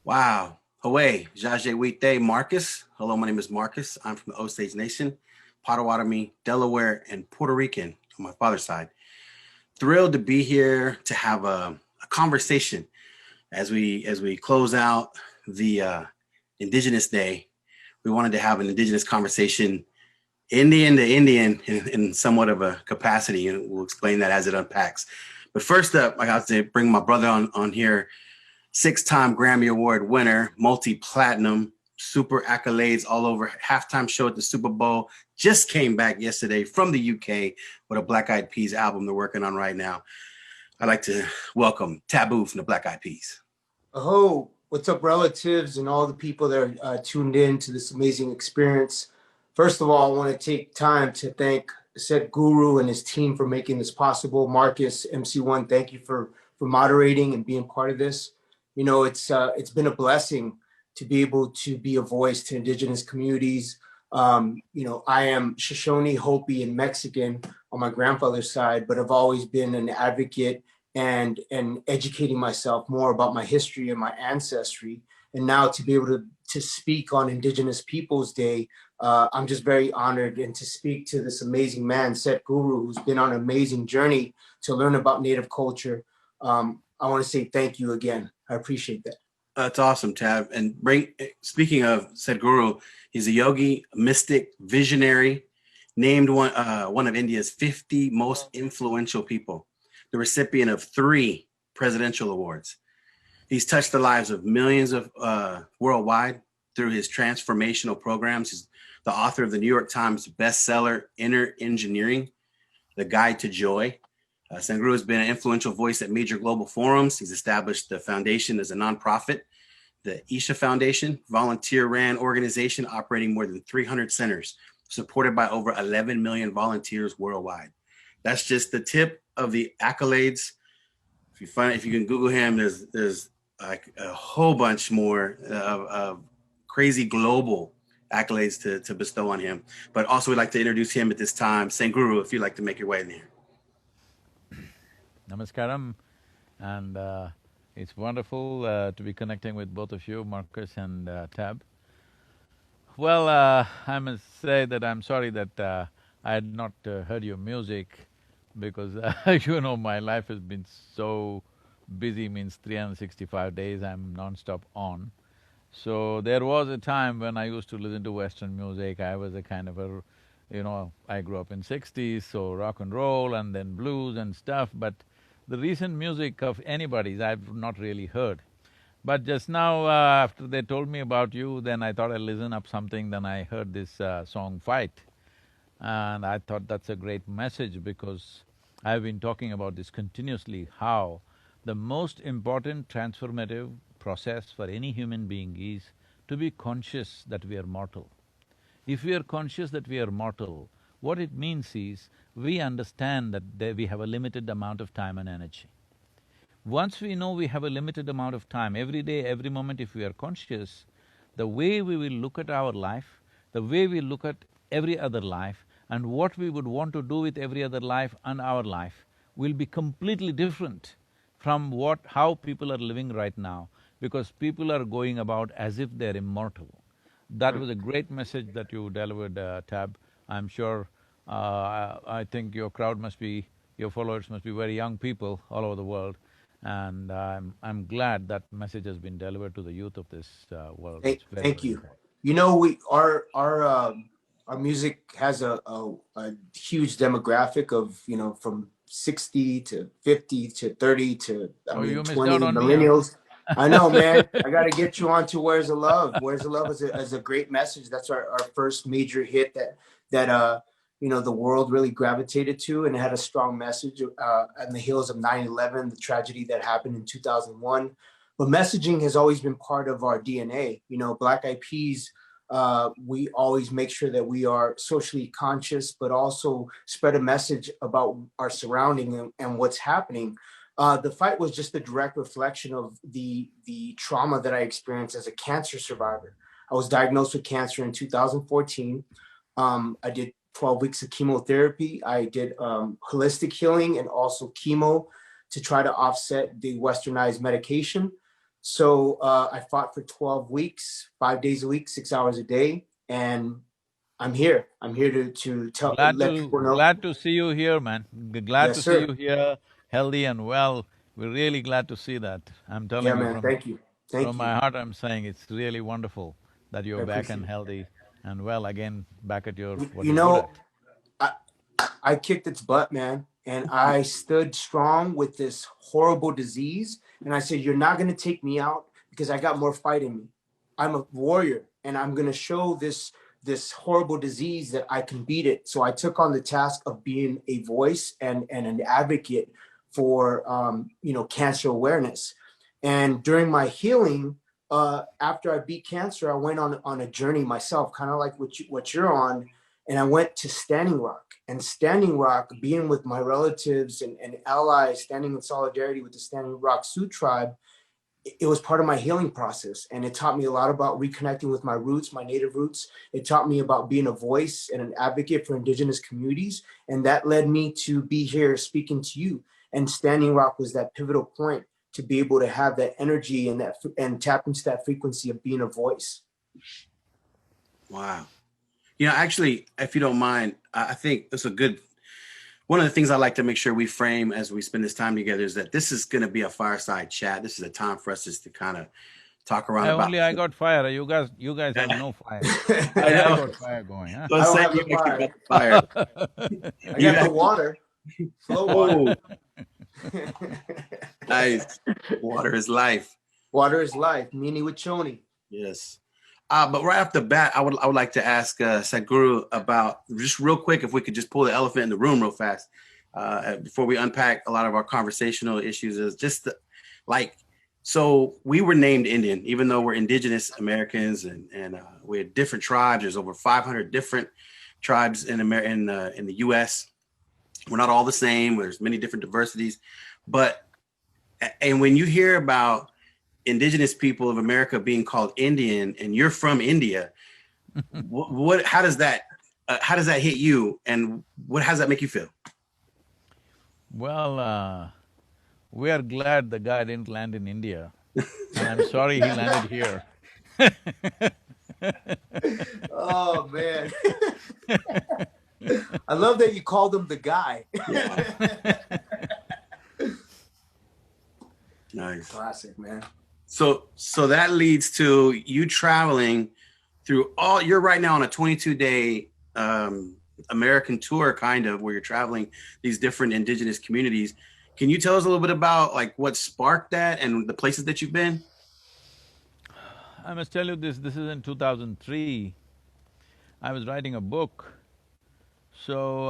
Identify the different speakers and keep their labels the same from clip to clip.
Speaker 1: Wow. Hawaii, Jaje Wite, Marcus. Hello, my name is Marcus. I'm from the Osage Nation, Potawatomi, Delaware, and Puerto Rican on my father's side. Thrilled to be here to have a conversation as we close out the Indigenous Day. We wanted to have an Indigenous conversation, Indian to Indian, in somewhat of a capacity, and we'll explain that as it unpacks. But first up, I got to bring my brother on here, six-time Grammy Award winner, multi-platinum, super accolades all over, halftime show at the Super Bowl, just came back yesterday from the UK with a Black Eyed Peas album they're working on right now. I'd like to welcome Taboo from the Black Eyed Peas.
Speaker 2: Oh, what's up, relatives and all the people that are tuned in to this amazing experience. First of all, I want to take time to thank Sadhguru and his team for making this possible. Marcus, MC1, thank you for moderating and being part of this. You know, it's been a blessing to be able to be a voice to Indigenous communities. I am Shoshone, Hopi, and Mexican on my grandfather's side, but I've always been an advocate and educating myself more about my history and my ancestry. And now to be able to speak on Indigenous Peoples Day, I'm just very honored, and to speak to this amazing man, Sadhguru, who's been on an amazing journey to learn about Native culture. I want to say thank you again. I appreciate that.
Speaker 1: That's awesome, Tab. And speaking of Sadhguru, he's a yogi, mystic, visionary, named one of India's 50 most influential people, the recipient of 3 presidential awards. He's touched the lives of millions of worldwide through his transformational programs. He's the author of the New York Times bestseller, Inner Engineering, The Guide to Joy. Sadhguru has been an influential voice at major global forums. He's established the foundation as a nonprofit, the Isha Foundation, volunteer-ran organization operating more than 300 centers, supported by over 11 million volunteers worldwide. That's just the tip of the accolades. If you can Google him, there's like a whole bunch more of crazy global accolades to bestow on him. But also, we'd like to introduce him at this time. Sadhguru, if you'd like to make your way in there.
Speaker 3: Namaskaram, and it's wonderful to be connecting with both of you, Marcus and Tab. Well, I must say that I'm sorry that I had not heard your music, because you know, my life has been so busy, means 365 days I'm non-stop on. So there was a time when I used to listen to Western music. I was a kind of a, I grew up in '60s, so rock and roll and then blues and stuff, but the recent music of anybody's I've not really heard. But just now, after they told me about you, then I thought I'd listen up something, then I heard this song, Fight. And I thought that's a great message, because I've been talking about this continuously, how the most important transformative process for any human being is to be conscious that we are mortal. If we are conscious that we are mortal, what it means is, we understand that we have a limited amount of time and energy. Once we know we have a limited amount of time, every day, every moment, if we are conscious, the way we will look at our life, the way we look at every other life, and what we would want to do with every other life and our life will be completely different from how people are living right now, because people are going about as if they're immortal. That was a great message that you delivered, Tab. I'm sure, I think your crowd must be, your followers must be very young people all over the world, and I'm glad that message has been delivered to the youth of this world.
Speaker 2: Thank you. You know, our music has a huge demographic of, from 60 to 50 to 30 to, I mean, 20 millennials. I know, man. I got to get you on to Where's the Love. Where's the Love is a great message. That's our first major hit that the world really gravitated to, and it had a strong message on the heels of 9/11, the tragedy that happened in 2001. But messaging has always been part of our DNA. You know, Black Eyed Peas, we always make sure that we are socially conscious, but also spread a message about our surrounding and what's happening. The fight was just a direct reflection of the trauma that I experienced as a cancer survivor. I was diagnosed with cancer in 2014. I did 12 weeks of chemotherapy. I did holistic healing and also chemo to try to offset the westernized medication. So I fought for 12 weeks, 5 days a week, 6 hours a day, and I'm here. I'm here to let people know.
Speaker 3: Glad to see you here, man. Glad
Speaker 2: Yes,
Speaker 3: to see you
Speaker 2: sir.
Speaker 3: here, healthy and well. We're really glad to see that. I'm
Speaker 2: Yeah,
Speaker 3: telling you
Speaker 2: man. Thank you.
Speaker 3: from
Speaker 2: Thank you.
Speaker 3: my heart, I'm saying it's really wonderful that
Speaker 2: I
Speaker 3: you're back and
Speaker 2: appreciate
Speaker 3: healthy and well again, back at your…
Speaker 2: it.
Speaker 3: what
Speaker 2: You
Speaker 3: you're good
Speaker 2: know,
Speaker 3: at.
Speaker 2: I, I kicked its butt, man. And I stood strong with this horrible disease. And I said, you're not going to take me out because I got more fight in me. I'm a warrior and I'm going to show this horrible disease that I can beat it. So I took on the task of being a voice and an advocate for, cancer awareness. And during my healing, after I beat cancer, I went on a journey myself, kind of like what you're on. And I went to Standing Rock. And Standing Rock, being with my relatives and allies, standing in solidarity with the Standing Rock Sioux tribe, it was part of my healing process. And it taught me a lot about reconnecting with my roots, my native roots. It taught me about being a voice and an advocate for Indigenous communities. And that led me to be here speaking to you. And Standing Rock was that pivotal point to be able to have that energy and tap into that frequency of being a voice.
Speaker 1: Wow. Actually, if you don't mind, I think it's one of the things I like to make sure we frame as we spend this time together is that this is going to be a fireside chat. This is a time for us just to kind of talk around about.
Speaker 3: I got fire. You guys have no fire.
Speaker 1: I
Speaker 3: I
Speaker 1: know.
Speaker 3: got fire going, huh?
Speaker 1: So
Speaker 2: I don't
Speaker 1: say
Speaker 2: have
Speaker 1: you
Speaker 2: the
Speaker 1: actually
Speaker 2: fire.
Speaker 1: got the fire.
Speaker 2: I
Speaker 1: You
Speaker 2: got the
Speaker 1: have-
Speaker 2: water, flow water.
Speaker 1: Nice. Water is life.
Speaker 2: Water is life. Mini with Choni.
Speaker 1: Yes. But right off the bat, I would like to ask Sadhguru about, just real quick, if we could just pull the elephant in the room real fast before we unpack a lot of our conversational issues. Is just so we were named Indian, even though we're Indigenous Americans and we're different tribes. There's over 500 different tribes in the U.S. We're not all the same. There's many different diversities, and when you hear about Indigenous people of America being called Indian, and you're from India, how does that hit you, and how does that make you feel?
Speaker 3: Well, we are glad the guy didn't land in India, and I'm sorry he landed here.
Speaker 2: Oh man. I love that you called him the guy.
Speaker 1: Yeah. Nice.
Speaker 2: Classic, man.
Speaker 1: So that leads to you traveling through you're right now on a 22-day American tour, kind of, where you're traveling these different Indigenous communities. Can you tell us a little bit about what sparked that and the places that you've been?
Speaker 3: I must tell you this is in 2003. I was writing a book, so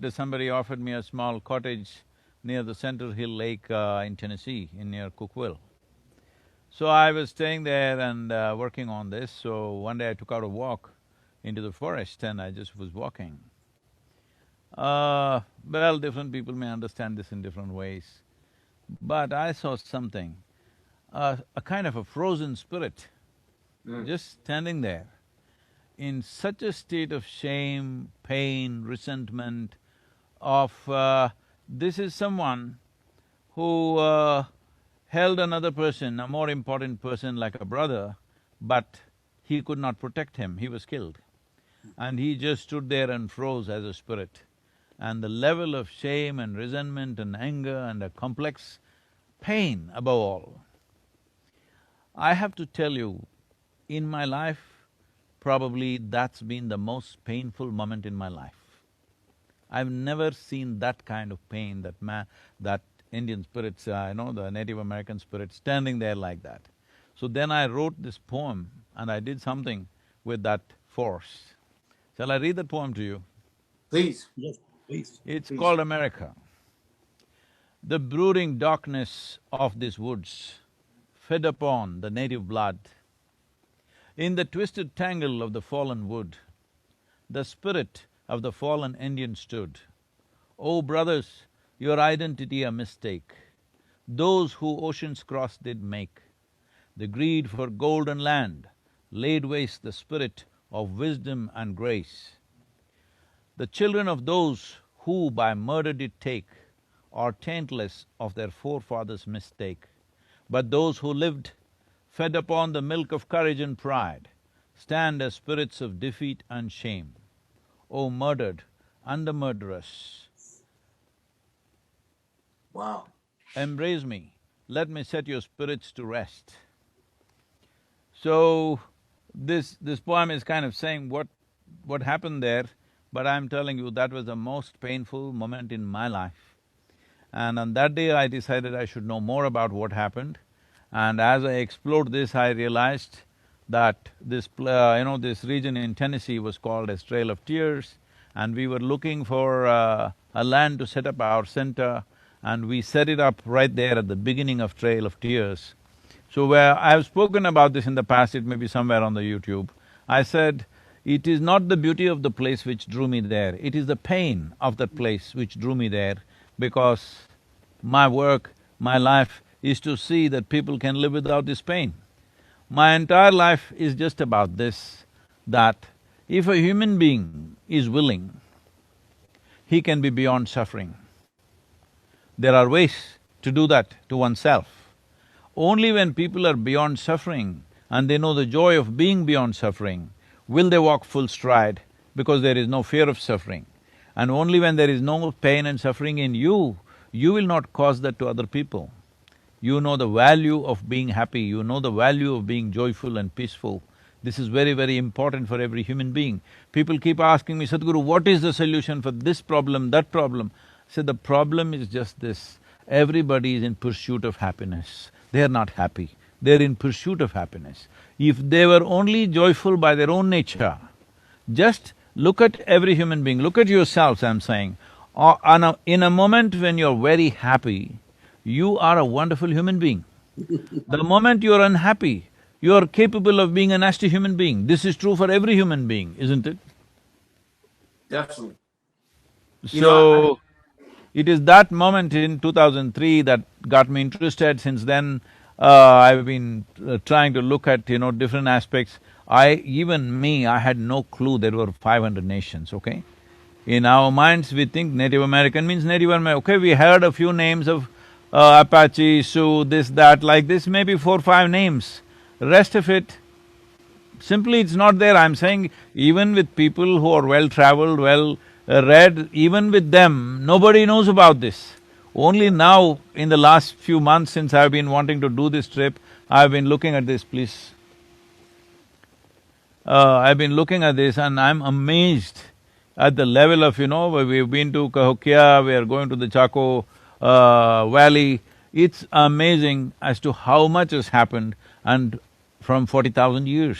Speaker 3: somebody offered me a small cottage near the Center Hill Lake in Tennessee, near Cookville. So I was staying there and working on this, so one day I took out a walk into the forest and I just was walking. Well, different people may understand this in different ways, but I saw something, a kind of a frozen spirit just standing there in such a state of shame, pain, resentment of this is someone who held another person, a more important person like a brother, but he could not protect him, he was killed. And he just stood there and froze as a spirit. And the level of shame and resentment and anger and a complex pain above all. I have to tell you, in my life, probably that's been the most painful moment in my life. I've never seen that kind of pain, that Indian spirits, the Native American spirit standing there like that. So then I wrote this poem and I did something with that force. Shall I read that poem to you?
Speaker 2: Please.
Speaker 1: Yes, please.
Speaker 3: It's
Speaker 2: Please.
Speaker 3: called America. The brooding darkness of these woods fed upon the native blood. In the twisted tangle of the fallen wood, the spirit of the fallen Indian stood. Oh brothers, your identity a mistake, those who oceans cross did make. The greed for gold and land laid waste the spirit of wisdom and grace. The children of those who by murder did take are taintless of their forefathers' mistake. But those who lived, fed upon the milk of courage and pride, stand as spirits of defeat and shame. O murdered and the murderous,
Speaker 2: Wow.
Speaker 3: embrace me, let me set your spirits to rest. So, this poem is kind of saying what happened there, but I'm telling you that was the most painful moment in my life. And on that day I decided I should know more about what happened. And as I explored this, I realized that this region in Tennessee was called as Trail of Tears, and we were looking for a land to set up our center, and we set it up right there at the beginning of Trail of Tears. So where I've spoken about this in the past, it may be somewhere on the YouTube. I said, it is not the beauty of the place which drew me there, it is the pain of that place which drew me there, because my work, my life is to see that people can live without this pain. My entire life is just about this, that if a human being is willing, he can be beyond suffering. There are ways to do that to oneself. Only when people are beyond suffering and they know the joy of being beyond suffering, will they walk full stride, because there is no fear of suffering. And only when there is no pain and suffering in you, you will not cause that to other people. You know the value of being happy, you know the value of being joyful and peaceful. This is very, very important for every human being. People keep asking me, Sadhguru, what is the solution for this problem, that problem? I said, the problem is just this, everybody is in pursuit of happiness. They are not happy, they're in pursuit of happiness. If they were only joyful by their own nature, just look at every human being, look at yourselves, I'm saying. In a moment when you're very happy, you are a wonderful human being. The moment you're unhappy, you're capable of being a nasty human being. This is true for every human being, isn't it?
Speaker 2: Definitely.
Speaker 3: So, it is that moment in 2003 that got me interested. Since then, I've been trying to look at, different aspects. Even me, I had no clue there were 500 nations, okay? In our minds, we think Native American means Native American. Okay, we heard a few names of Apache, Sioux, this, that, like this, maybe 4, 5 names. Rest of it, simply it's not there. I'm saying even with people who are well-traveled, well-read, even with them, nobody knows about this. Only now, in the last few months since I've been wanting to do this trip, I've been looking at this, please. I've been looking at this and I'm amazed at the level of, we've been to Cahokia, we are going to the Chaco Valley. It's amazing as to how much has happened, and from 40,000 years.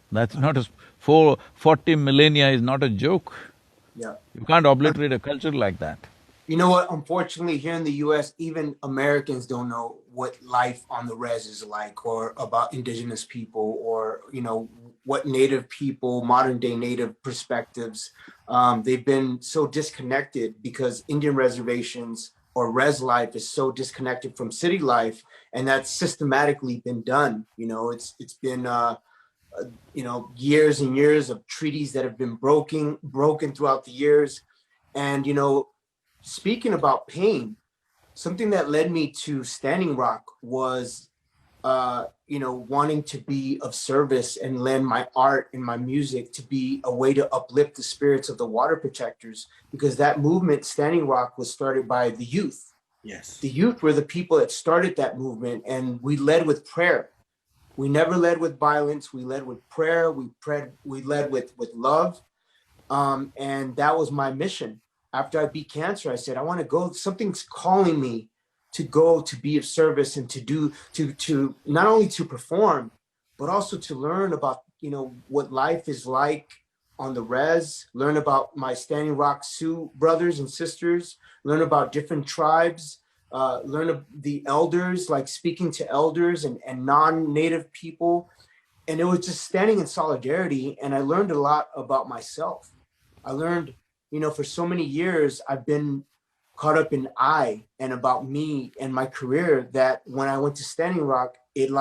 Speaker 3: That's not a… 40 millennia is not a joke.
Speaker 2: Yeah.
Speaker 3: You can't obliterate a culture like that.
Speaker 2: You know what? Unfortunately, here in the US, even Americans don't know what life on the res is like, or about indigenous people, or, what native people, modern day native perspectives. They've been so disconnected because Indian reservations or res life is so disconnected from city life, and that's systematically been done. It's been years and years of treaties that have been broken throughout the years. And speaking about pain, something that led me to Standing Rock was wanting to be of service and lend my art and my music to be a way to uplift the spirits of the water protectors, because that movement, Standing Rock, was started by the youth.
Speaker 1: Yes.
Speaker 2: The youth were the people that started that movement, and we led with prayer. We never led with violence. We led with prayer. We led with love. And that was my mission. After I beat cancer, I said, I want to go, something's calling me to go to be of service and to not only to perform, but also to learn about, what life is like on the res, learn about my Standing Rock Sioux brothers and sisters, learn about different tribes, learn of the elders, like speaking to elders and non-native people. And it was just standing in solidarity. And I learned a lot about myself. I learned, for so many years, I've been caught up in I and about me and my career, that when I went to Standing Rock, it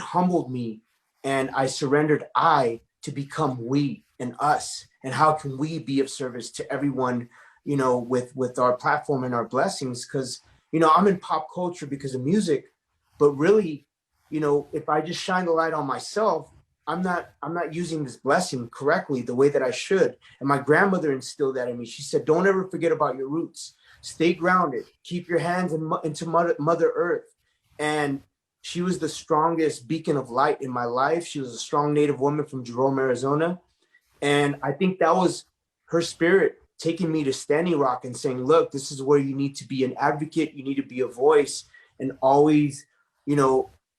Speaker 2: humbled me, and I surrendered I to become we and us. And how can we be of service to everyone, with our platform and our blessings? Because, I'm in pop culture because of music, But really, if I just shine the light on myself, I'm not using this blessing correctly the way that I should. And my grandmother instilled that in me. She said, don't ever forget about your roots. Stay grounded. Keep your hands into Mother Earth. And she was the strongest beacon of light in my life. She was a strong Native woman from Jerome, Arizona. And I think that was her spirit taking me to Standing Rock and saying, look, this is where you need to be an advocate. You need to be a voice, and always,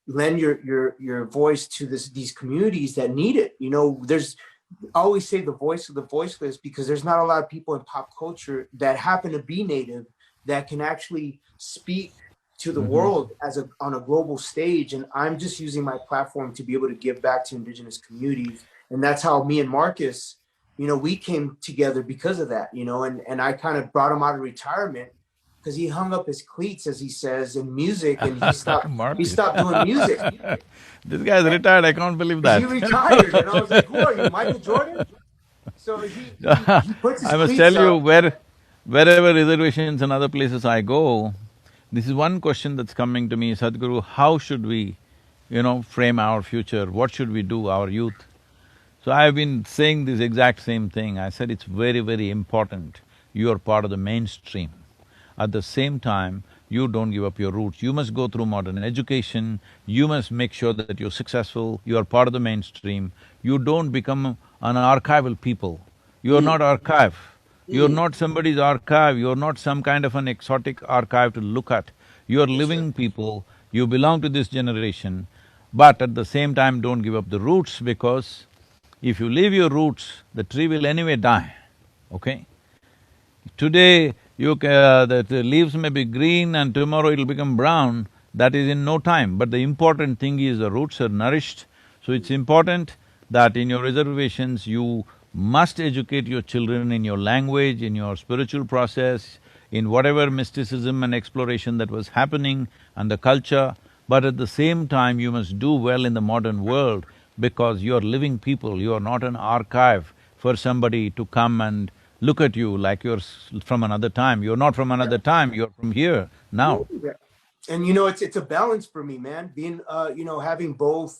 Speaker 2: lend your voice to these communities that need it. There's I always say the voice of the voiceless, because there's not a lot of people in pop culture that happen to be Native that can actually speak to the world on a global stage. And I'm just using my platform to be able to give back to Indigenous communities. And that's how me and Marcus, we came together because of that, and I kind of brought him out of retirement because he hung up his cleats, as he says, in music, and he stopped doing music.
Speaker 3: This guy is retired, I can't believe that.
Speaker 2: He retired, and I was like, who are you, Michael Jordan? So he puts his
Speaker 3: I must
Speaker 2: cleats
Speaker 3: tell you,
Speaker 2: up.
Speaker 3: wherever reservations and other places I go, this is one question that's coming to me, Sadhguru, how should we, frame our future? What should we do, our youth? So I've been saying this exact same thing. I said it's very, very important you are part of the mainstream. At the same time, you don't give up your roots. You must go through modern education, you must make sure that you're successful, you are part of the mainstream. You don't become an archival people. You're not archive. You're not somebody's archive, you're not some kind of an exotic archive to look at. You're living people, you belong to this generation, but at the same time don't give up the roots, because if you leave your roots, the tree will anyway die, okay? Today, the leaves may be green and tomorrow it'll become brown, that is in no time. But the important thing is the roots are nourished. So it's important that in your reservations, you must educate your children in your language, in your spiritual process, in whatever mysticism and exploration that was happening and the culture. But at the same time, you must do well in the modern world, because you're living people, you are not an archive for somebody to come and look at you like you're from another time. You're not from another time, you're from here, now.
Speaker 2: Yeah. And it's a balance for me, man. Being having both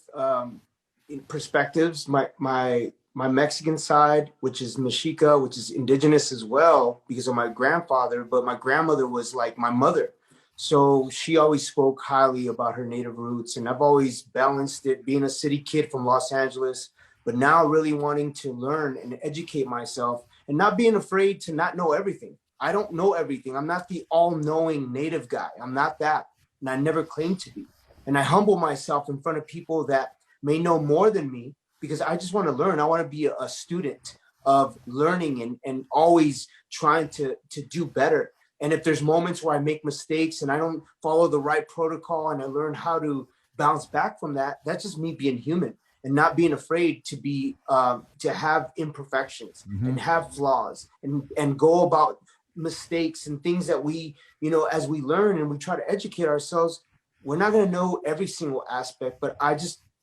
Speaker 2: perspectives. My Mexican side, which is Mexica, which is indigenous as well, because of my grandfather, but my grandmother was like my mother. So she always spoke highly about her native roots, and I've always balanced it, being a city kid from Los Angeles, but now really wanting to learn and educate myself and not being afraid to not know everything. I don't know everything. I'm not the all-knowing native guy. I'm not that, and I never claimed to be. And I humble myself in front of people that may know more than me, because I just want to learn. I want to be a student of learning and always trying to do better. And if there's moments where I make mistakes and I don't follow the right protocol and I learn how to bounce back from that, that's just me being human and not being afraid to be to have imperfections and have flaws and go about mistakes and things that we, as we learn and we try to educate ourselves, we're not going to know every single aspect. But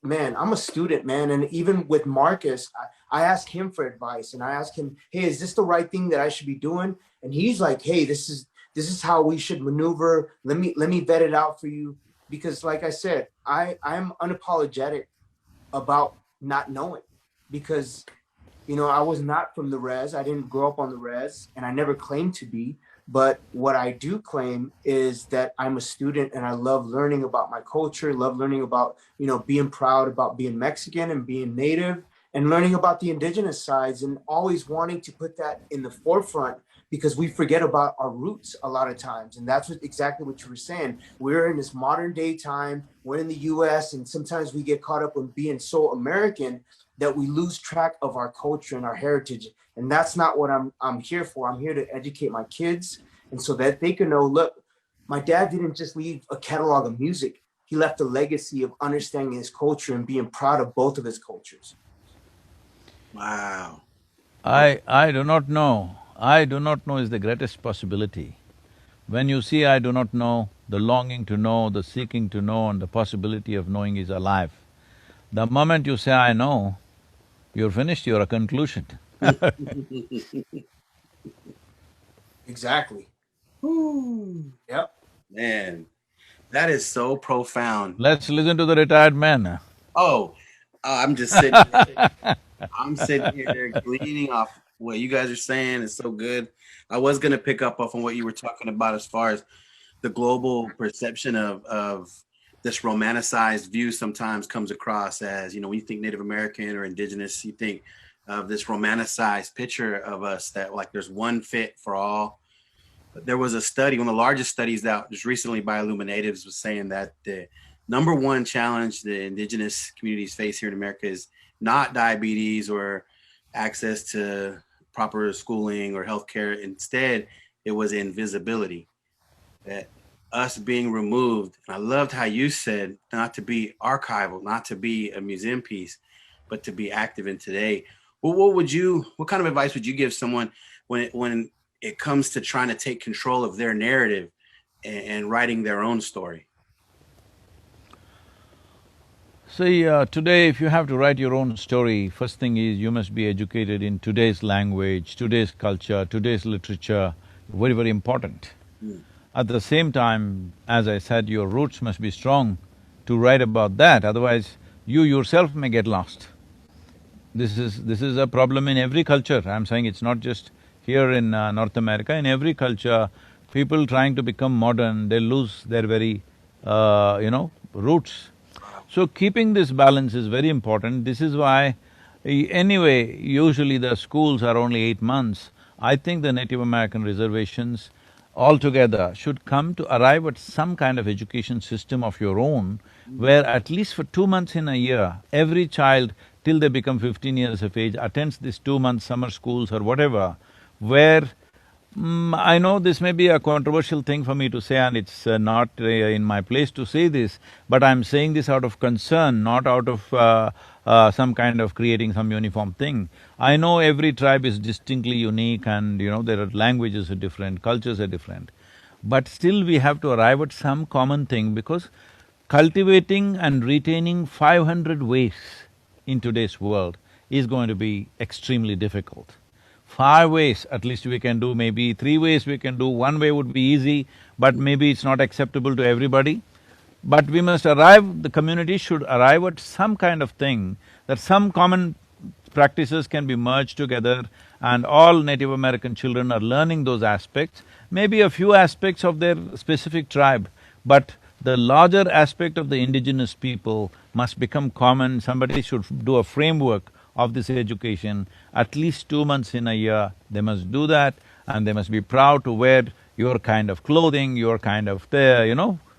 Speaker 2: man, I'm a student, man. And even with Marcus, I ask him for advice, and I ask him, hey, is this the right thing that I should be doing? And he's like, hey, this is how we should maneuver. Let me vet it out for you. Because like I said, I'm unapologetic about not knowing, because I was not from the res. I didn't grow up on the res, and I never claimed to be. But what I do claim is that I'm a student, and I love learning about my culture, love learning about, being proud about being Mexican and being Native, and learning about the indigenous sides, and always wanting to put that in the forefront, because we forget about our roots a lot of times. And that's exactly what you were saying. We're in this modern day time, we're in the US, and sometimes we get caught up in being so American that we lose track of our culture and our heritage. And that's not what I'm here for. I'm here to educate my kids, and so that they can know, look, my dad didn't just leave a catalog of music. He left a legacy of understanding his culture and being proud of both of his cultures.
Speaker 1: Wow.
Speaker 3: I do not know. I do not know is the greatest possibility. When you see I do not know, the longing to know, the seeking to know, and the possibility of knowing is alive. The moment you say I know, you're finished, you're a conclusion.
Speaker 2: Exactly.
Speaker 1: Whew.
Speaker 2: Yep.
Speaker 1: Man, That is so profound.
Speaker 3: Let's listen to the retired man.
Speaker 1: Oh, I'm just sitting here. I'm sitting here gleaning off what you guys are saying. It's so good. I was gonna pick up off on what you were talking about as far as the global perception of this romanticized view sometimes comes across as, when you think Native American or indigenous, you think of this romanticized picture of us that like there's one fit for all. But there was a study, one of the largest studies out just recently by Illuminatives was saying that the number one challenge the indigenous communities face here in America is not diabetes or access to proper schooling or healthcare. Instead, it was invisibility, that us being removed. And I loved how you said not to be archival, not to be a museum piece, but to be active in today. Well, what kind of advice would you give someone when it comes to trying to take control of their narrative and writing their own story?
Speaker 3: See, today if you have to write your own story, first thing is you must be educated in today's language, today's culture, today's literature, very, very important.
Speaker 1: Mm.
Speaker 3: At the same time, as I said, your roots must be strong to write about that, otherwise you yourself may get lost. This is a problem in every culture. I'm saying it's not just here in North America. In every culture, people trying to become modern, they lose their very, roots. So keeping this balance is very important. This is why, anyway, usually the schools are only 8 months. I think the Native American reservations altogether should come to arrive at some kind of education system of your own, where at least for 2 months in a year, every child till they become 15 years of age attends these 2 month summer schools or whatever, where I know this may be a controversial thing for me to say and it's not in my place to say this, but I'm saying this out of concern, not out of some kind of creating some uniform thing. I know every tribe is distinctly unique and there are languages are different, cultures are different. But still we have to arrive at some common thing because cultivating and retaining 500 ways in today's world is going to be extremely difficult. 5 ways at least we can do, maybe 3 ways we can do, 1 way would be easy, but maybe it's not acceptable to everybody. But we must arrive, the community should arrive at some kind of thing, that some common practices can be merged together and all Native American children are learning those aspects, maybe a few aspects of their specific tribe, but the larger aspect of the indigenous people must become common. Somebody should do a framework of this education, at least 2 months in a year, they must do that and they must be proud to wear your kind of clothing, your kind of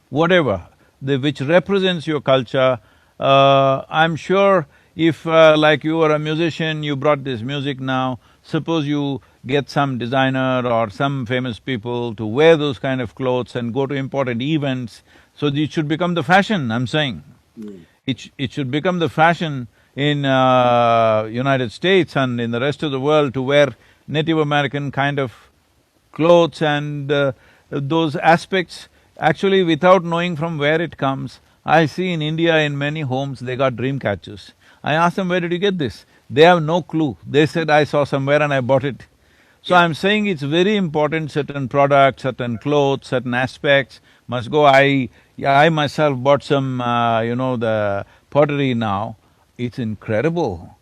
Speaker 3: whatever, which represents your culture. I'm sure if like you are a musician, you brought this music now, suppose you get some designer or some famous people to wear those kind of clothes and go to important events, so it should become the fashion, I'm saying.
Speaker 1: Mm.
Speaker 3: It should become the fashion in United States and in the rest of the world to wear Native American kind of clothes and those aspects. Actually, without knowing from where it comes, I see in India in many homes they got dream catchers. I asked them, where did you get this? They have no clue. They said, I saw somewhere and I bought it. So I'm saying it's very important, certain products, certain clothes, certain aspects must go. I myself bought some, the pottery now. It's incredible.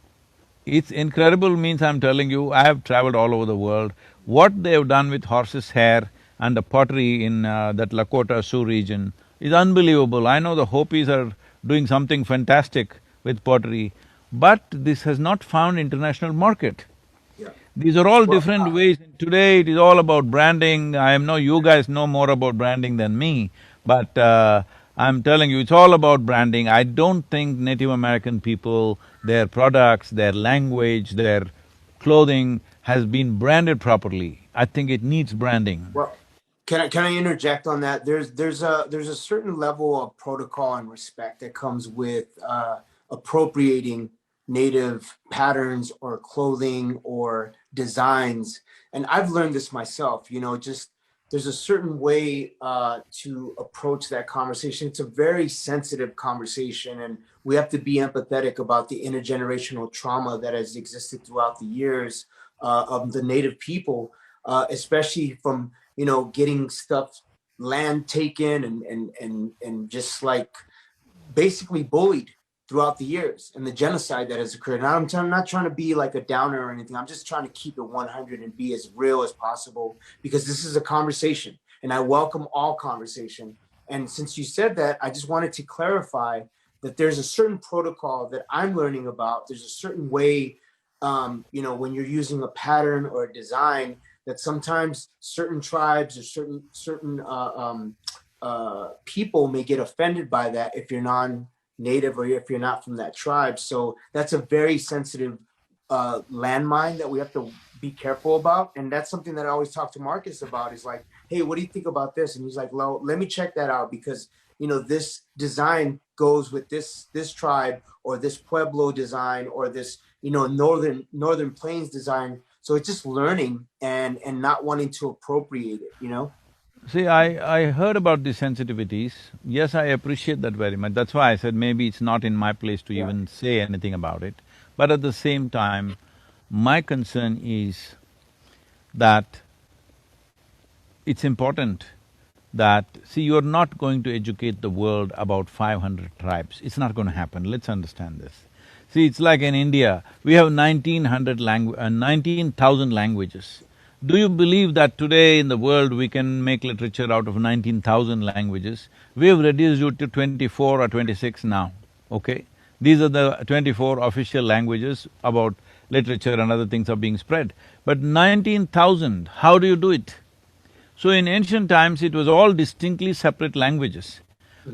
Speaker 3: It's incredible means I'm telling you, I have traveled all over the world. What they have done with horse's hair and the pottery in that Lakota Sioux region is unbelievable. I know the Hopis are doing something fantastic with pottery, but this has not found international market.
Speaker 2: Yeah.
Speaker 3: These are all
Speaker 2: Well,
Speaker 3: different ways. Today it is all about branding. I know you guys know more about branding than me, but I'm telling you, it's all about branding. I don't think Native American people, their products, their language, their clothing has been branded properly. I think it needs branding.
Speaker 2: well, can I interject on that? There's a certain level of protocol and respect that comes with appropriating native patterns or clothing or designs, and I've learned this myself. Just there's a certain way to approach that conversation. It's a very sensitive conversation, and we have to be empathetic about the intergenerational trauma that has existed throughout the years of the native people, especially from getting stuff land taken and just like basically bullied throughout the years and the genocide that has occurred. And I'm not trying to be like a downer or anything. I'm just trying to keep it 100 and be as real as possible, because this is a conversation and I welcome all conversation. And since you said that, I just wanted to clarify that there's a certain protocol that I'm learning about. There's a certain way, you know, when you're using a pattern or a design, that sometimes certain tribes or certain people may get offended by that if you're non-native or if you're not from that tribe. So that's a very sensitive landmine that we have to be careful about. And that's something that I always talk to Marcus about, is like, hey, what do you think about this? And he's like, well, let me check that out, because you know, this design goes with this tribe or this Pueblo design or this, you know, northern plains design. So it's just learning and not wanting to appropriate it, you know.
Speaker 3: See, I heard about the sensitivities. Yes, I appreciate that very much. That's why I said maybe it's not in my place to
Speaker 2: Yeah.
Speaker 3: even say anything about it. But at the same time, my concern is that it's important that… See, you're not going to educate the world about 500 tribes. It's not going to happen, let's understand this. See, it's like in India, we have 19,000 languages. Do you believe that today in the world we can make literature out of 19,000 languages? We have reduced it to 24 or 26 now, okay? These are the 24 official languages about literature and other things are being spread. But 19,000, how do you do it? So in ancient times, it was all distinctly separate languages.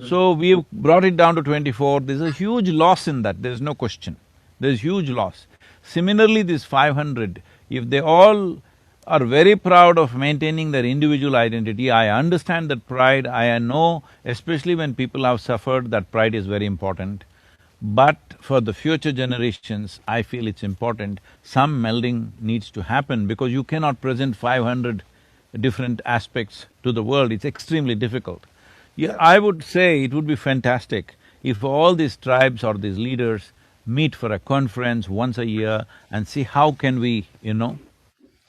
Speaker 3: So we've brought it down to 24, there's a huge loss in that, there's no question. There's huge loss. Similarly, this 500, if they all are very proud of maintaining their individual identity, I understand that pride, I know, especially when people have suffered, that pride is very important. But for the future generations, I feel it's important, some melding needs to happen, because you cannot present 500 different aspects to the world, it's extremely difficult. Yeah, I would say it would be fantastic if all these tribes or these leaders meet for a conference once a year and see how can we, you know,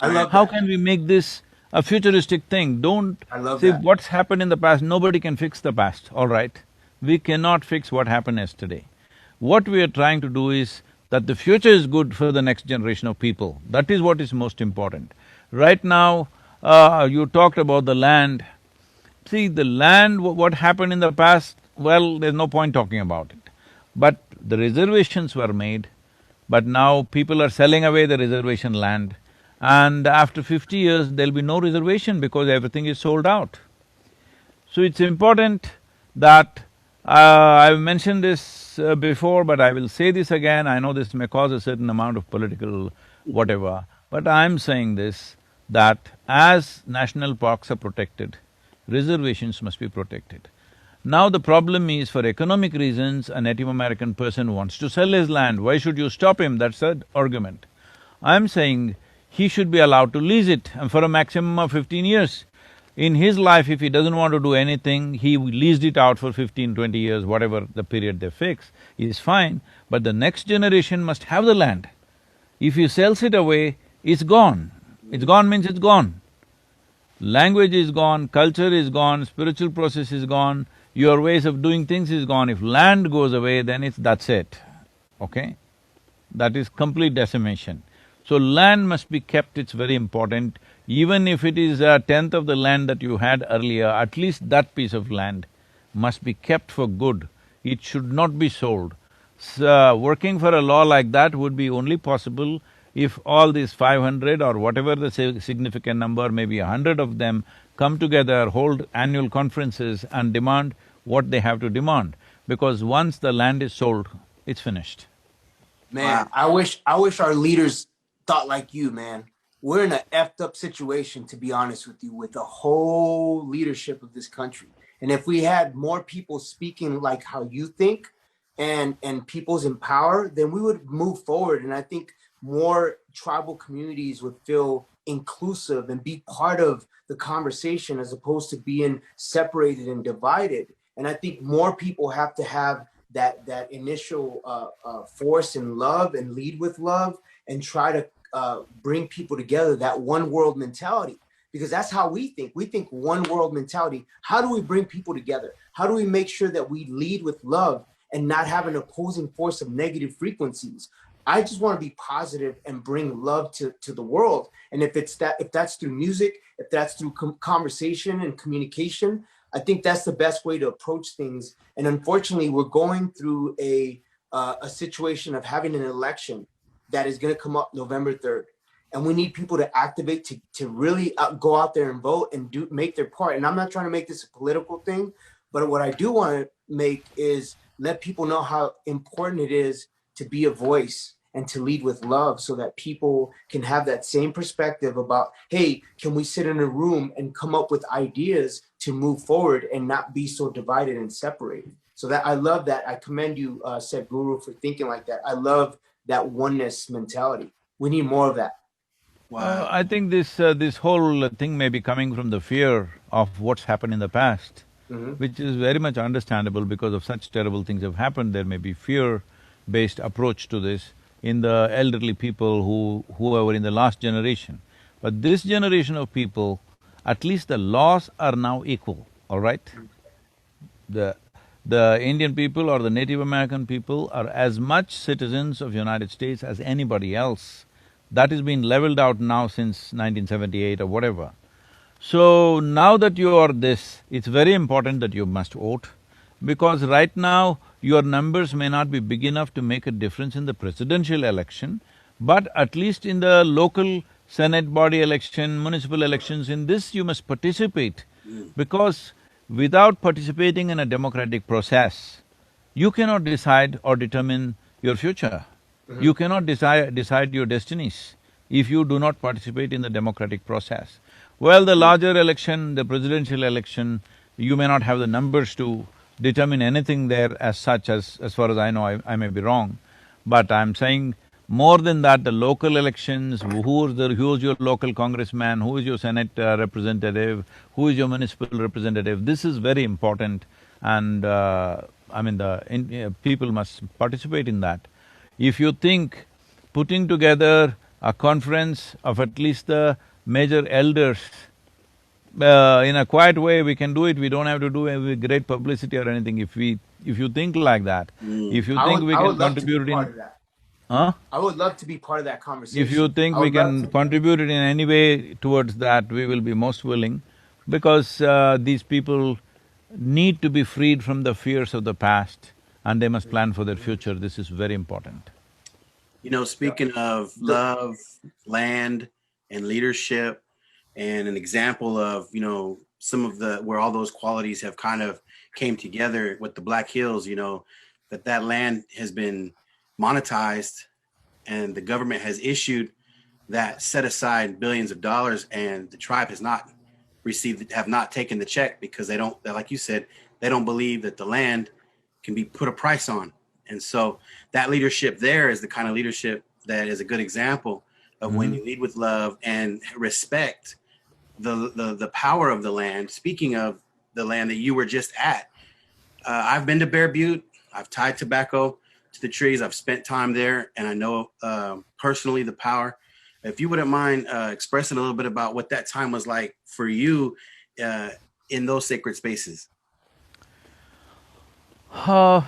Speaker 2: I love
Speaker 3: how
Speaker 2: that.
Speaker 3: can we make this a futuristic thing? Don't…
Speaker 2: I love
Speaker 3: See,
Speaker 2: that.
Speaker 3: what's happened in the past, nobody can fix the past, all right? We cannot fix what happened yesterday. What we are trying to do is that the future is good for the next generation of people. That is what is most important. Right now, you talked about the land. See, the land, what happened in the past, well, there's no point talking about it. But the reservations were made, but now people are selling away the reservation land, and after 50 years, there'll be no reservation because everything is sold out. So it's important that… I've mentioned this before, but I will say this again, I know this may cause a certain amount of political whatever, but I'm saying this, that as national parks are protected, reservations must be protected. Now the problem is, for economic reasons, a Native American person wants to sell his land, why should you stop him? That's the argument. I'm saying he should be allowed to lease it, and for a maximum of 15 years. In his life, if he doesn't want to do anything, he leased it out for 15, 20 years, whatever the period they fix, is fine, but the next generation must have the land. If he sells it away, it's gone. It's gone means it's gone. Language is gone, culture is gone, spiritual process is gone, your ways of doing things is gone. If land goes away, then that's it, okay? That is complete decimation. So land must be kept, it's very important. Even if it is a tenth of the land that you had earlier, at least that piece of land must be kept for good. It should not be sold. Working for a law like that would be only possible if all these 500 or whatever the significant number, maybe 100 of them, come together, hold annual conferences and demand what they have to demand. Because once the land is sold, it's finished.
Speaker 2: Man, wow. I wish our leaders thought like you, man. We're in an effed up situation, to be honest with you, with the whole leadership of this country. And if we had more people speaking like how you think and people's in power, then we would move forward. And I think more tribal communities would feel inclusive and be part of the conversation as opposed to being separated and divided. And I think more people have to have that initial force and love and lead with love and try to bring people together, that one world mentality. because that's how we think. We think one world mentality. How do we bring people together? How do we make sure that we lead with love and not have an opposing force of negative frequencies? I just want to be positive and bring love to the world. And if that's through music, if that's through conversation and communication, I think that's the best way to approach things. And unfortunately, we're going through a situation of having an election that is going to come up November 3rd. And we need people to activate to really go out there and vote and make their part. And I'm not trying to make this a political thing, but what I do want to make is let people know how important it is to be a voice and to lead with love, so that people can have that same perspective about, hey, can we sit in a room and come up with ideas to move forward and not be so divided and separated? So that I love that. I commend you, Sadhguru, for thinking like that. I love that oneness mentality. We need more of that.
Speaker 1: Wow.
Speaker 3: I think this whole thing may be coming from the fear of what's happened in the past, which is very much understandable because of such terrible things have happened. There may be fear-based approach to this in the elderly people who were in the last generation. But this generation of people, at least the laws are now equal, all right? The Indian people or the Native American people are as much citizens of United States as anybody else. That has been leveled out now since 1978 or whatever. So now that you are this, it's very important that you must vote, because right now your numbers may not be big enough to make a difference in the presidential election, but at least in the local Senate body election, municipal elections, in this you must participate, because without participating in a democratic process, you cannot decide or determine your future. You cannot decide your destinies if you do not participate in the democratic process. Well, the larger election, the presidential election, you may not have the numbers to determine anything there as such, as far as I know. I may be wrong, but I'm saying more than that, the local elections, who's your local congressman, who is your Senate representative, who is your municipal representative, this is very important, and people must participate in that. If you think putting together a conference of at least the major elders, in a quiet way we can do it, we don't have to do it with great publicity or anything. If you think like that, if you think we can contribute in… Huh?
Speaker 2: I would love to be part of that conversation.
Speaker 3: If you think we can contribute it in any way towards that, we will be most willing, because these people need to be freed from the fears of the past and they must plan for their future. This is very important.
Speaker 1: You know, speaking of love, land, and leadership, and an example of, you know, some of the, where all those qualities have kind of came together with the Black Hills, you know, that land has been monetized and the government has issued that set aside billions of dollars, and the tribe has not have not taken the check because they don't, like you said, they don't believe that the land can be put a price on. And so that leadership there is the kind of leadership that is a good example of when you lead with love and respect the power of the land. Speaking of the land that you were just at, I've been to Bear Butte. I've tied tobacco to the trees. I've spent time there, and I know personally the power. If you wouldn't mind expressing a little bit about what that time was like for you in those sacred spaces.
Speaker 3: I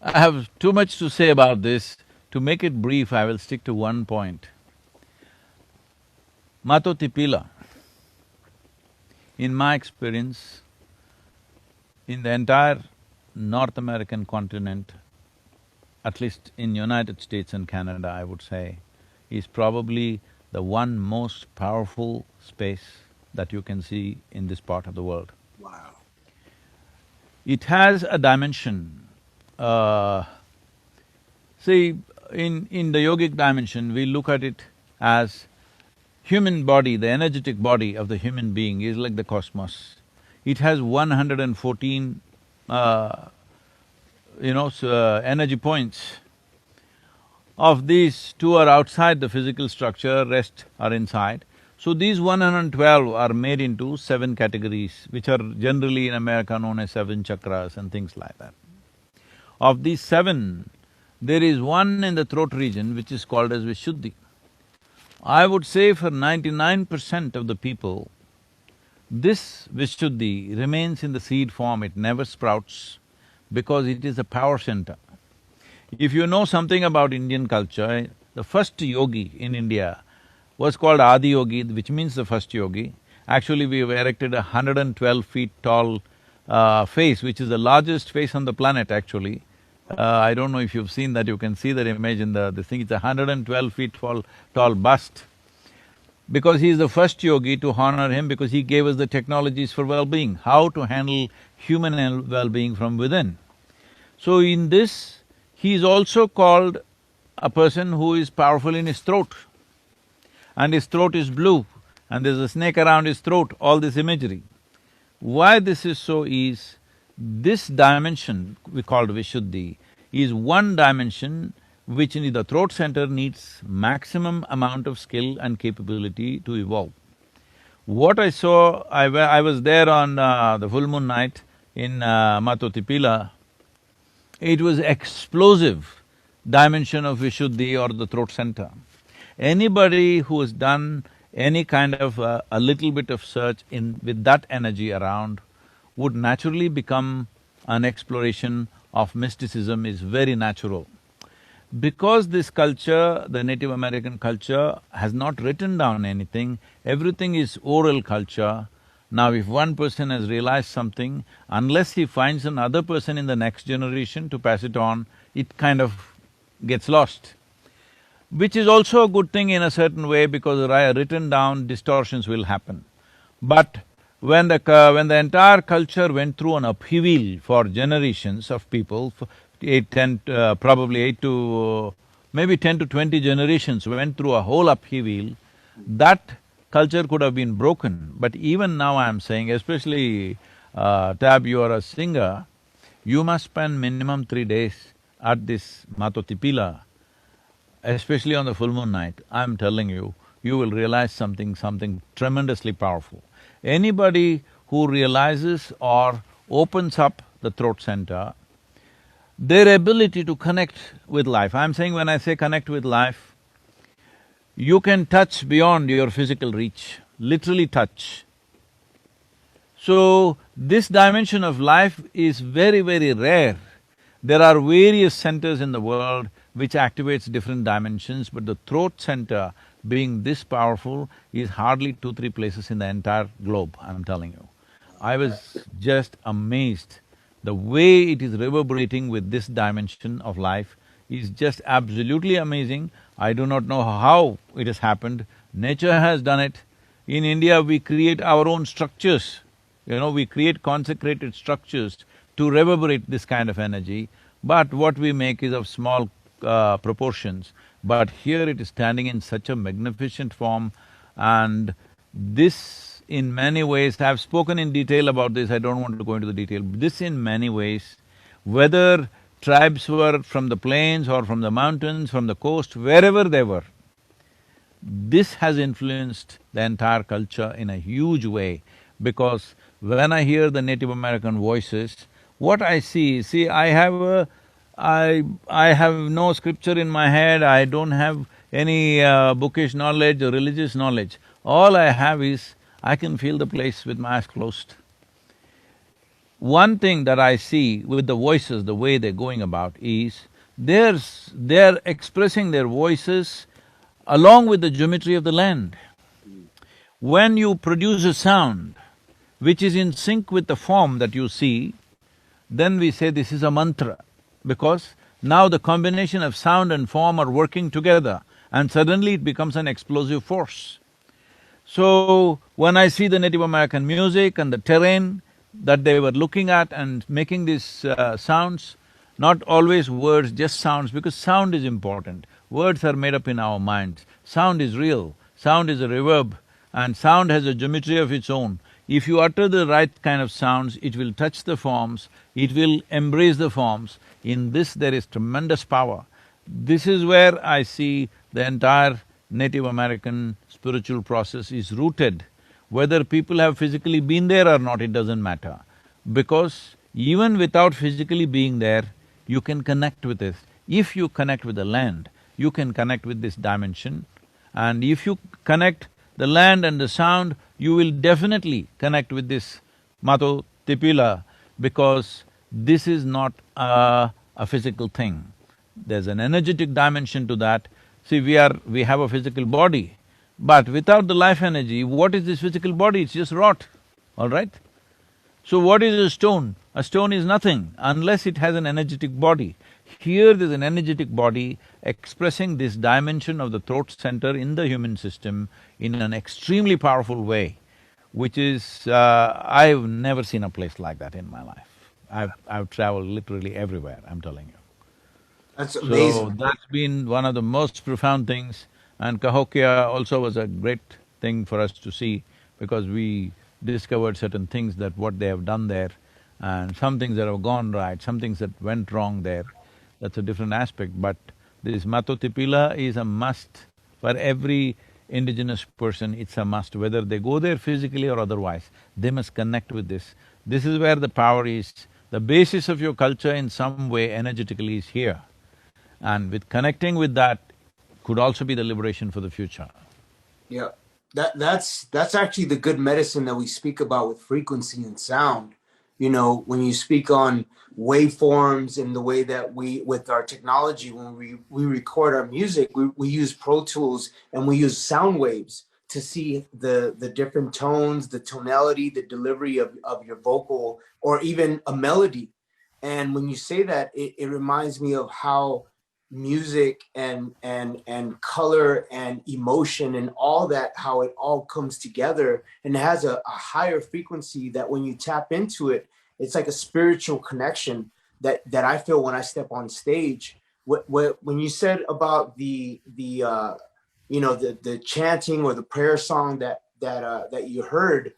Speaker 3: have too much to say about this. To make it brief, I will stick to one point. Matotipila, in my experience, in the entire North American continent, at least in United States and Canada, I would say, is probably the one most powerful space that you can see in this part of the world.
Speaker 1: Wow.
Speaker 3: It has a dimension. See, in the yogic dimension, we look at it as human body, the energetic body of the human being is like the cosmos. It has 114, energy points. Of these, 2 are outside the physical structure, rest are inside. So these 112 are made into 7 categories, which are generally in America known as 7 chakras and things like that. Of these 7, there is one in the throat region which is called as Vishuddhi. I would say for 99% of the people, This Vishuddhi remains in the seed form, it never sprouts because it is a power center. If you know something about Indian culture, the first yogi in India was called Adi Yogi, which means the first yogi. Actually, we have erected a 112 feet tall face, which is the largest face on the planet actually. I don't know if you've seen that, you can see that image in this thing, it's a 112 feet tall bust. Because he is the first yogi, to honor him, because he gave us the technologies for well-being, how to handle human well-being from within. So in this, he is also called a person who is powerful in his throat, and his throat is blue, and there's a snake around his throat, all this imagery. Why this is so is, this dimension we called Vishuddhi is one dimension which in the throat center needs maximum amount of skill and capability to evolve. What I saw, I was there on the full moon night in Matotipila. It was explosive dimension of Vishuddhi or the throat center. Anybody who has done any kind of a little bit of search with that energy around would naturally become an exploration of mysticism is very natural. Because this culture, the Native American culture, has not written down anything, everything is oral culture. Now if one person has realized something, unless he finds another person in the next generation to pass it on, it kind of gets lost. Which is also a good thing in a certain way, because written down distortions will happen. But when the entire culture went through an upheaval for generations of people, probably 8 to… maybe 10 to 20 generations went through a whole upheaval, that culture could have been broken. But even now I'm saying, especially Tab, you are a singer, you must spend minimum 3 days at this Matotipila, especially on the full moon night. I'm telling you, you will realize something tremendously powerful. Anybody who realizes or opens up the throat center, their ability to connect with life, I'm saying when I say connect with life, you can touch beyond your physical reach, literally touch. So, this dimension of life is very, very rare. There are various centers in the world which activates different dimensions, but the throat center being this powerful is hardly 2, 3 places in the entire globe, I'm telling you. I was just amazed. The way it is reverberating with this dimension of life is just absolutely amazing. I do not know how it has happened. Nature has done it. In India, we create our own structures. We create consecrated structures to reverberate this kind of energy, but what we make is of small proportions. But here it is standing in such a magnificent form, and this in many ways, I've spoken in detail about this, I don't want to go into the detail, this in many ways, whether tribes were from the plains or from the mountains, from the coast, wherever they were, this has influenced the entire culture in a huge way, because when I hear the Native American voices, what I see, I have no scripture in my head, I don't have any bookish knowledge or religious knowledge. All I have is, I can feel the place with my eyes closed. One thing that I see with the voices, the way they're going about is, they're expressing their voices along with the geometry of the land. When you produce a sound which is in sync with the form that you see, then we say this is a mantra, because now the combination of sound and form are working together and suddenly it becomes an explosive force. So, when I see the Native American music and the terrain that they were looking at and making these sounds, not always words, just sounds, because sound is important. Words are made up in our minds. Sound is real, sound is a reverb, and sound has a geometry of its own. If you utter the right kind of sounds, it will touch the forms, it will embrace the forms. In this there is tremendous power. This is where I see the entire Native American spiritual process is rooted. Whether people have physically been there or not, it doesn't matter. Because even without physically being there, you can connect with it. If you connect with the land, you can connect with this dimension. And if you connect the land and the sound, you will definitely connect with this Mato Tipila, because this is not a physical thing. There's an energetic dimension to that. See, we have a physical body, but without the life energy, what is this physical body? It's just rot, all right? So what is a stone? A stone is nothing unless it has an energetic body. Here there's an energetic body expressing this dimension of the throat center in the human system in an extremely powerful way, which is… I've never seen a place like that in my life. I've traveled literally everywhere, I'm telling you.
Speaker 2: That's
Speaker 3: So
Speaker 2: amazing.
Speaker 3: that's been one of the most profound things, and Cahokia also was a great thing for us to see, because we discovered certain things that what they have done there, and some things that have gone right, some things that went wrong there. That's a different aspect, but this Mato Tipila is a must for every indigenous person. It's a must, whether they go there physically or otherwise, they must connect with this. This is where the power is. The basis of your culture in some way energetically is here. And with connecting with that could also be the liberation for the future.
Speaker 2: Yeah, that's actually the good medicine that we speak about with frequency and sound. You know, when you speak on waveforms and the way that we, with our technology, when we record our music, we use Pro Tools and we use sound waves to see the different tones, the tonality, the delivery of your vocal, or even a melody. And when you say that, it reminds me of how music and color and emotion and all that, how it all comes together and has a higher frequency that when you tap into it, it's like a spiritual connection that I feel when I step on stage. When you said about the you know, the chanting or the prayer song that you heard,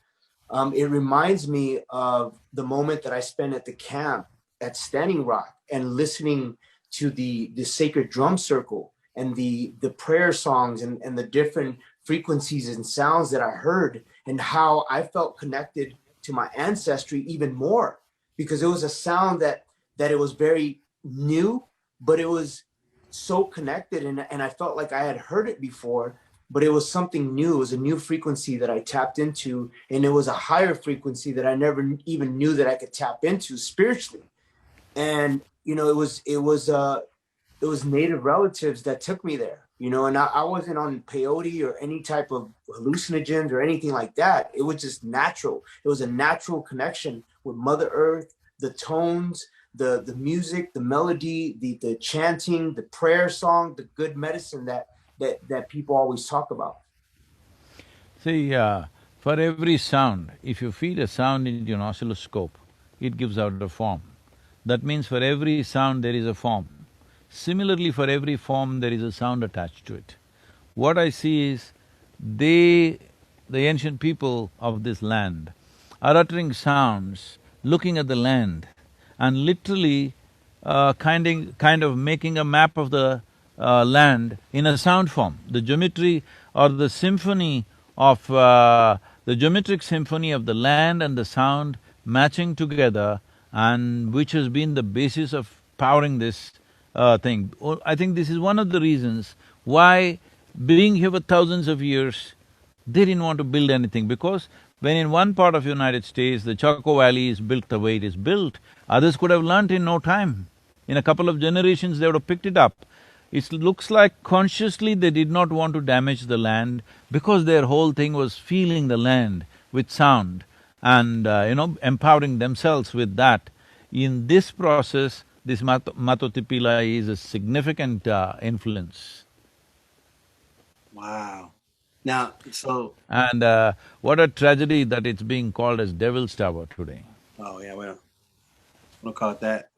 Speaker 2: it reminds me of the moment that I spent at the camp at Standing Rock and listening to the sacred drum circle and the prayer songs and the different frequencies and sounds that I heard, and how I felt connected to my ancestry even more, because it was a sound that it was very new, but it was so connected, and I felt like I had heard it before, but it was something new. It was a new frequency that I tapped into, and it was a higher frequency that I never even knew that I could tap into spiritually. And you know, it was native relatives that took me there, you know, and I wasn't on peyote or any type of hallucinogens or anything like that. It was just natural. It was a natural connection with Mother Earth, the tones, the music, the melody, the chanting, the prayer song, the good medicine that people always talk about.
Speaker 3: See, for every sound, if you feed a sound into an oscilloscope, it gives out a form. That means for every sound there is a form. Similarly, for every form there is a sound attached to it. What I see is they, the ancient people of this land, are uttering sounds, looking at the land, and literally kind of making a map of the land in a sound form. The geometry or the symphony of… the geometric symphony of the land and the sound matching together, and which has been the basis of powering this thing. I think this is one of the reasons why, being here for thousands of years, they didn't want to build anything, because when in one part of United States the Chaco Valley is built the way it is built, others could have learnt in no time. In a couple of generations they would have picked it up. It looks like consciously they did not want to damage the land, because their whole thing was feeling the land with sound and you know, empowering themselves with that. In this process, this Mato Tipila is a significant influence.
Speaker 1: Wow. Now, so
Speaker 3: And what a tragedy that it's being called as Devil's Tower today.
Speaker 1: oh yeah, well, we'll call it that.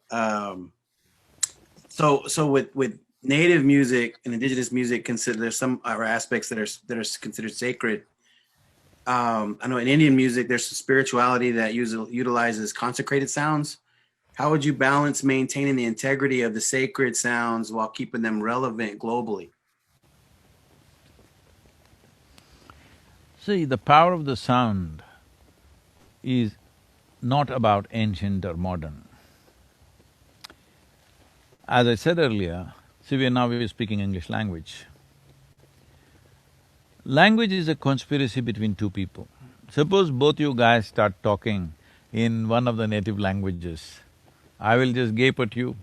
Speaker 1: So with native music and indigenous music, consider there's some other aspects that are considered sacred. I know in Indian music there's some spirituality that utilizes consecrated sounds. How would you balance maintaining the integrity of the sacred sounds while keeping them relevant globally?
Speaker 3: See, the power of the sound is not about ancient or modern. As I said earlier, see, we're speaking English language. Language is a conspiracy between two people. Suppose both you guys start talking in one of the native languages, I will just gape at you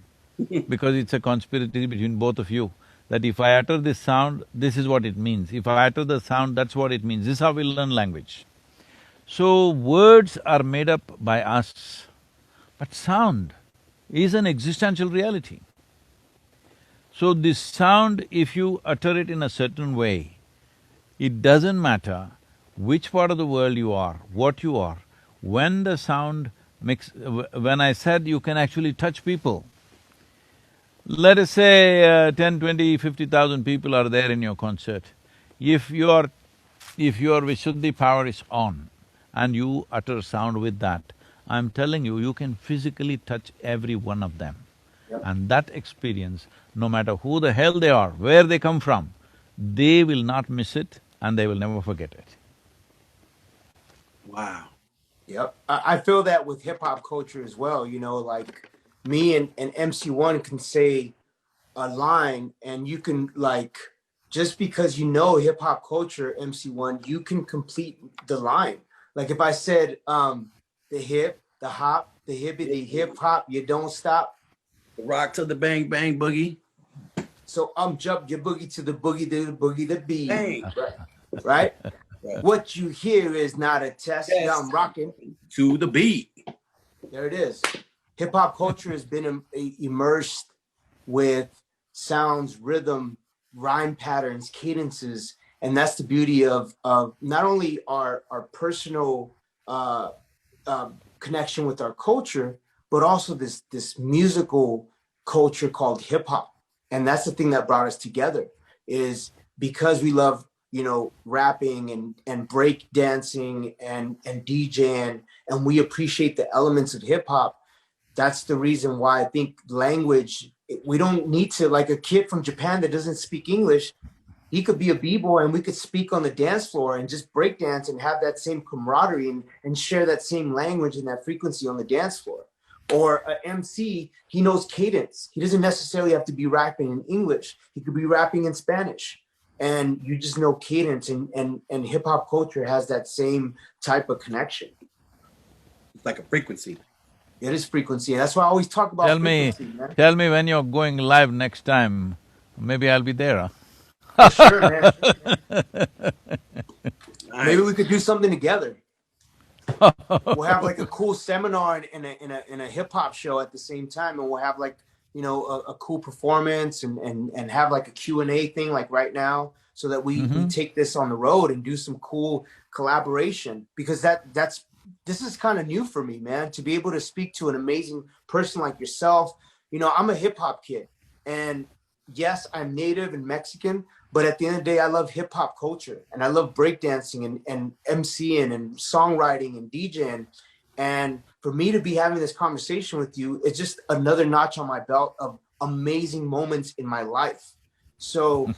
Speaker 3: because it's a conspiracy between both of you, that if I utter this sound, this is what it means. If I utter the sound, that's what it means. This is how we learn language. So, words are made up by us, but sound is an existential reality. So, this sound, if you utter it in a certain way, it doesn't matter which part of the world you are, what you are, when the sound when I said you can actually touch people, let us say 10, 20, 50,000 people are there in your concert. If your Vishuddhi power is on and you utter sound with that, I'm telling you, you can physically touch every one of them.
Speaker 2: Yep.
Speaker 3: And that experience, no matter who the hell they are, where they come from, they will not miss it and they will never forget it.
Speaker 1: Wow.
Speaker 2: Yep. I feel that with hip hop culture as well, you know, like me and MC1 can say a line and you can like, just because you know hip hop culture, MC1, you can complete the line. Like if I said the hip, the hop, the hippity hip hop, you don't stop.
Speaker 1: The rock to the bang bang boogie.
Speaker 2: So jump your boogie to the boogie the beat.
Speaker 1: Bang.
Speaker 2: Right?
Speaker 1: Right.
Speaker 2: What you hear is not a test.
Speaker 1: Yes.
Speaker 2: I'm rocking
Speaker 1: To the beat.
Speaker 2: There it is. Hip hop culture has been immersed with sounds, rhythm, rhyme patterns, cadences, and that's the beauty of not only our personal connection with our culture, but also this musical culture called hip hop. And that's the thing that brought us together, is because we love, you know, rapping and break dancing and DJing, and we appreciate the elements of hip hop. That's the reason why I think language, we don't need to, like a kid from Japan that doesn't speak English, he could be a b-boy and we could speak on the dance floor and just break dance and have that same camaraderie and share that same language and that frequency on the dance floor. Or an MC, he knows cadence. He doesn't necessarily have to be rapping in English. He could be rapping in Spanish. And you just know cadence, and hip hop culture has that same type of connection.
Speaker 1: It's like a frequency.
Speaker 2: It is frequency, and that's why I always talk about frequency, man.
Speaker 3: Tell me when you're going live next time, maybe I'll be there, huh?
Speaker 2: For sure, man. Maybe we could do something together. We'll have like a cool seminar and a hip hop show at the same time, and we'll have like, you know, a cool performance and have like a Q&A thing like right now, so that we take this on the road and do some cool collaboration, because this is kind of new for me, man, to be able to speak to an amazing person like yourself. You know, I'm a hip hop kid, and yes, I'm native and Mexican, but at the end of the day, I love hip hop culture, and I love breakdancing and MCing and songwriting and DJing. And for me to be having this conversation with you, it's just another notch on my belt of amazing moments in my life. So,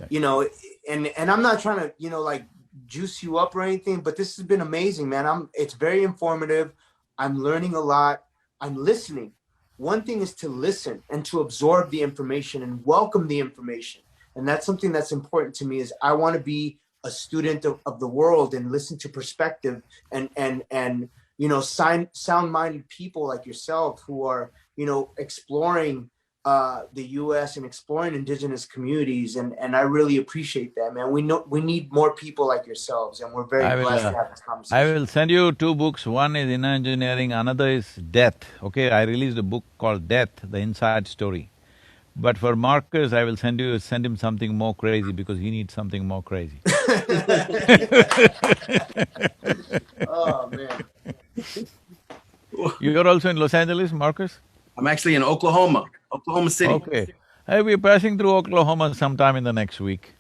Speaker 2: you know, and I'm not trying to, you know, like juice you up or anything, but this has been amazing, man. It's very informative. I'm learning a lot. I'm listening. One thing is to listen and to absorb the information and welcome the information. And that's something that's important to me, is I want to be a student of the world and listen to perspective and you know, sound-minded people like yourself who are, you know, exploring the U.S. and exploring indigenous communities, and I really appreciate that, man. We need more people like yourselves, and we're very blessed to have this conversation.
Speaker 3: I will send you two books. One is Inner Engineering, another is Death. Okay, I released a book called Death, the inside story. But for Marcus, I will send him something more crazy, because he needs something more crazy.
Speaker 2: Oh, man.
Speaker 3: You're also in Los Angeles, Marcus?
Speaker 1: I'm actually in Oklahoma City.
Speaker 3: Okay. Hey, we're passing through Oklahoma sometime in the next week.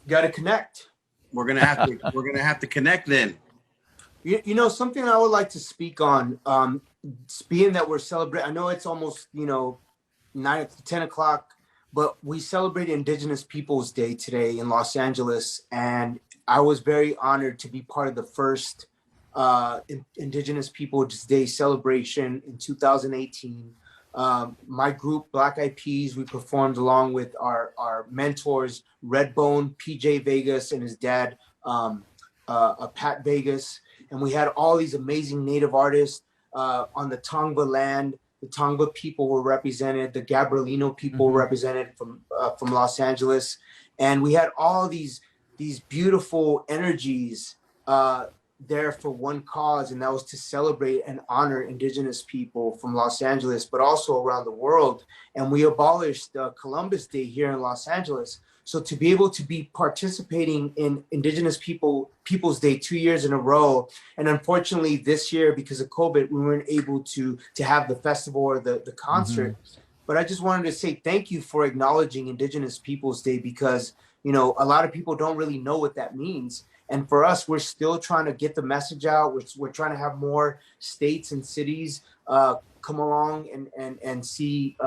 Speaker 2: Got to connect.
Speaker 1: We're gonna have to connect then.
Speaker 2: You know, something I would like to speak on, being that we're celebrating, I know it's almost, you know, 10 o'clock, but we celebrate Indigenous Peoples Day today in Los Angeles, and I was very honored to be part of the first Indigenous Peoples Day celebration in 2018. My group, Black Eyed Peas, we performed along with our mentors, Redbone, PJ Vegas, and his dad, Pat Vegas. And we had all these amazing native artists on the Tongva land. The Tongva people were represented. The Gabrielino people were represented from Los Angeles, and we had all these beautiful energies there for one cause, and that was to celebrate and honor Indigenous people from Los Angeles, but also around the world. And we abolished Columbus Day here in Los Angeles. So to be able to be participating in Indigenous Peoples Day 2 years in a row, and unfortunately this year because of COVID, we weren't able to have the festival or the concert. But I just wanted to say thank you for acknowledging Indigenous Peoples Day, because a lot of people don't really know what that means. And for us, we're still trying to get the message out. We're trying to have more states and cities come along and see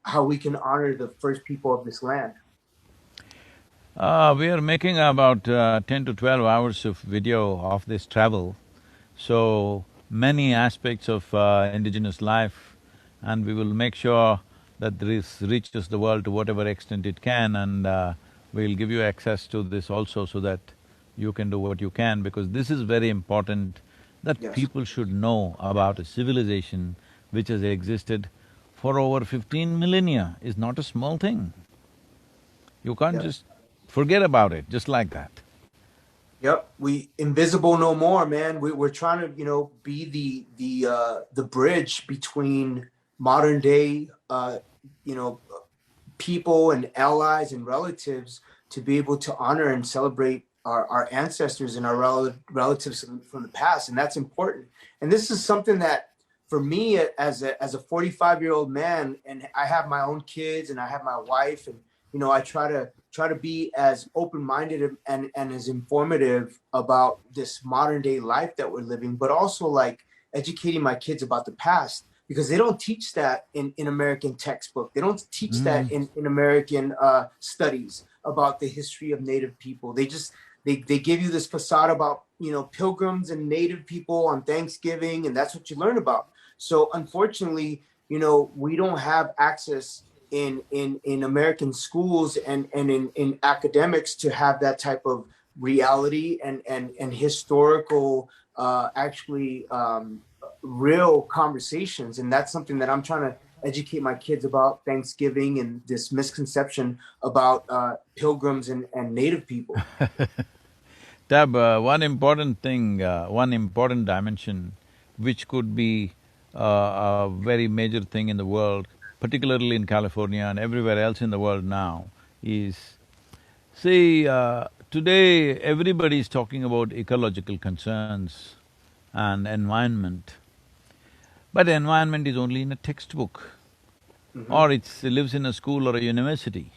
Speaker 2: how we can honor the first people of this land.
Speaker 3: We are making about 10 to 12 hours of video of this travel, so many aspects of indigenous life, and we will make sure that this reaches the world to whatever extent it can, and we'll give you access to this also so that you can do what you can, because this is very important that
Speaker 2: Yes.
Speaker 3: people should know about a civilization which has existed for over 15 millennia. Is not a small thing. You can't
Speaker 2: Yep.
Speaker 3: just forget about it just like that.
Speaker 2: Yep, we invisible no more, man. We're trying to, be the bridge between modern day, people and allies and relatives to be able to honor and celebrate our ancestors and our relatives from the past, and that's important. And this is something that, for me, as a 45-year-old man, and I have my own kids and I have my wife, and I try to be as open-minded and as informative about this modern day life that we're living, but also like educating my kids about the past, because they don't teach that in American textbook. They don't teach that in American studies about the history of Native people. They give you this facade about pilgrims and Native people on Thanksgiving, and that's what you learn about. So unfortunately, we don't have access in American schools and in academics to have that type of reality and historical real conversations. And that's something that I'm trying to educate my kids about Thanksgiving and this misconception about pilgrims and Native people.
Speaker 3: Tab, one important thing, one important dimension which could be a very major thing in the world, particularly in California and everywhere else in the world now, is… See, today everybody is talking about ecological concerns and environment, but environment is only in a textbook or it lives in a school or a university.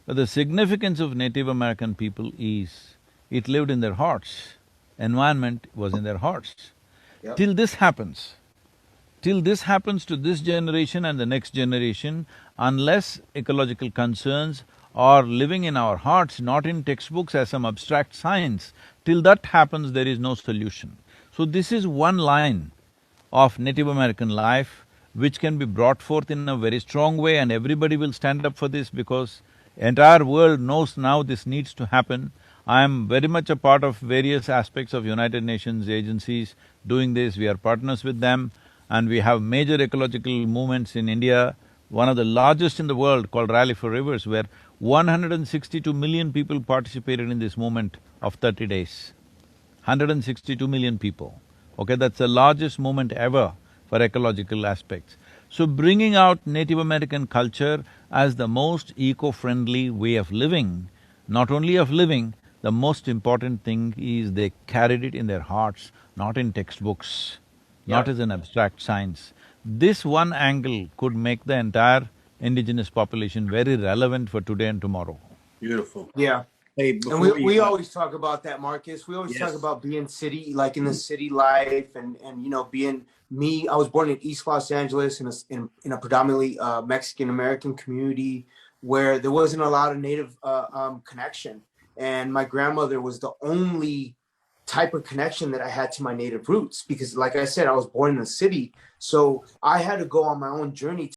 Speaker 3: But the significance of Native American people is, it lived in their hearts, environment was in their hearts.
Speaker 2: Yep.
Speaker 3: Till this happens to this generation and the next generation, unless ecological concerns are living in our hearts, not in textbooks as some abstract science, till that happens, there is no solution. So this is one line of Native American life which can be brought forth in a very strong way, and everybody will stand up for this because entire world knows now this needs to happen. I am very much a part of various aspects of United Nations agencies doing this. We are partners with them, and we have major ecological movements in India, one of the largest in the world, called Rally for Rivers, where 162 million people participated in this movement of 30 days. 162 million people. Okay, that's the largest movement ever for ecological aspects. So bringing out Native American culture as the most eco-friendly way of living, not only of living, the most important thing is they carried it in their hearts, not in textbooks, not as an abstract science. This one angle could make the entire indigenous population very relevant for today and tomorrow.
Speaker 1: Beautiful.
Speaker 2: Yeah.
Speaker 1: Hey,
Speaker 2: And
Speaker 1: before
Speaker 2: we always talk about that, Marcus. We always talk
Speaker 1: Yes.
Speaker 2: about being city, like in the city life, and being me. I was born in East Los Angeles in a predominantly Mexican American community where there wasn't a lot of Native connection, and my grandmother was the only type of connection that I had to my Native roots, because, like I said, I was born in the city, so I had to go on my own journey